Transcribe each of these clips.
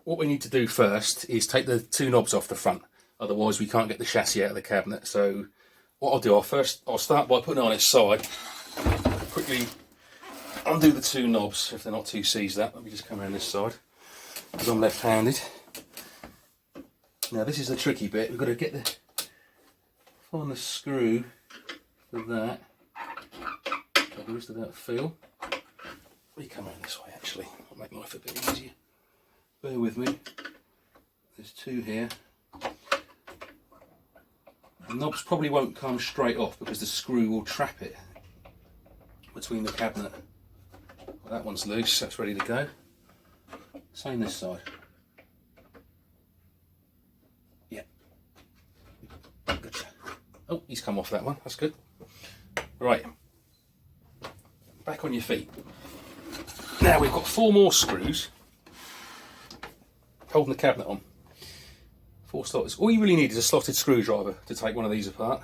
what we need to do first is take the two knobs off the front, otherwise we can't get the chassis out of the cabinet. So what I'll do, I'll start by putting it on its side, quickly undo the two knobs if they're not too seized up. Let me just come around this side because I'm left-handed. Now this is the tricky bit. We've got to find the screw for that. Just about feel. We come around this way actually. I'll make life a bit easier. Bear with me. There's two here. The knobs probably won't come straight off because the screw will trap it between the cabinet. Well, that one's loose, that's ready to go. Same this side. Yeah. Good. Oh, he's come off that one, that's good. Right. Back on your feet. Now we've got 4 more screws holding the cabinet on. 4 slots. All you really need is a slotted screwdriver to take one of these apart.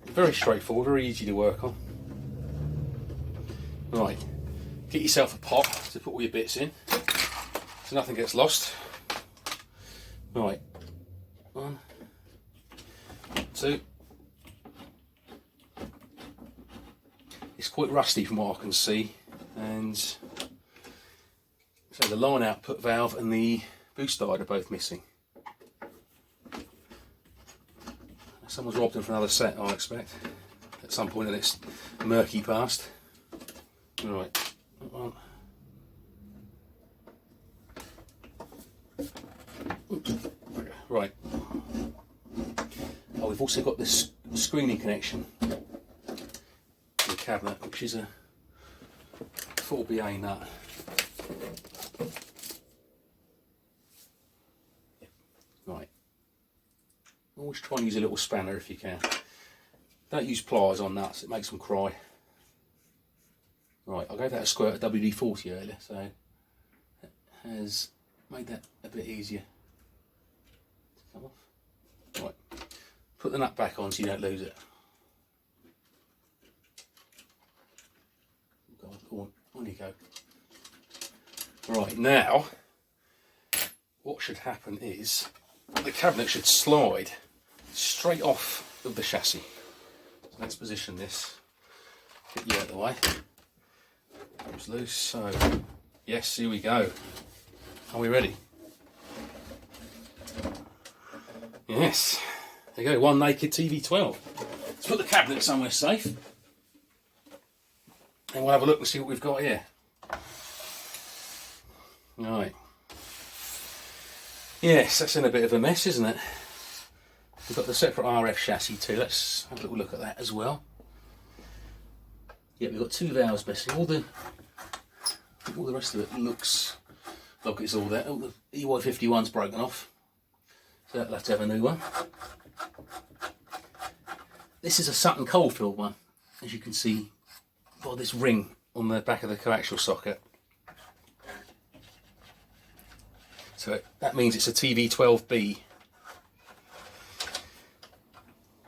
Very straightforward, very easy to work on. Right, get yourself a pot to put all your bits in so nothing gets lost. Right, 1, 2. It's quite rusty from what I can see, and so the line output valve and the boost guide are both missing. Someone's robbed them for another set, I expect, at some point in this murky past. Right, one. Right. Oh, we've also got this screening connection to the cabinet, which is a 4BA nut. Right. Always try and use a little spanner if you can. Don't use pliers on nuts, it makes them cry. Right, I gave that a squirt of WD-40 earlier, so it has made that a bit easier to come off. Right, put the nut back on so you don't lose it. On you go. Right, now what should happen is the cabinet should slide straight off of the chassis. So let's position this, get you out of the way. It's loose, so yes, here we go. Are we ready? Yes, there you go, one naked TV12. Let's put the cabinet somewhere safe and we'll have a look and see what we've got here. Right. Yes, that's in a bit of a mess, isn't it? We've got the separate RF chassis too. Let's have a little look at that as well. Yeah, we've got 2 valves missing. All the rest of it looks like it's all there. Oh, the EY51's broken off, so that'll have to have a new one. This is a Sutton Coldfield one, as you can see by this ring on the back of the coaxial socket. So that means it's a TV12B.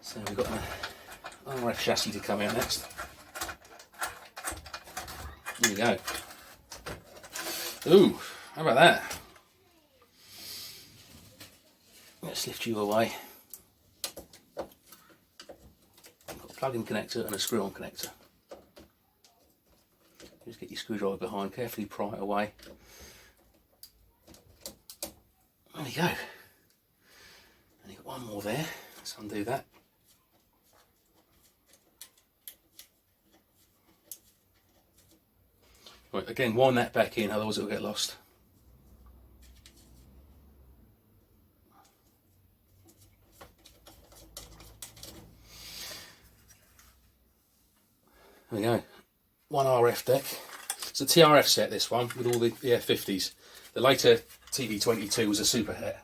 So we've got an RF chassis to come out next. Here we go. Ooh, how about that? Let's lift you away. I've got a plug-in connector and a screw-on connector. Just get your screwdriver behind, carefully pry it away. There we go. And you've got one more there. Let's undo that. Right, again, wind that back in, otherwise it'll get lost. There we go. One RF deck. It's a TRF set, this one, with all the 50s. The later TV22 was a superhet.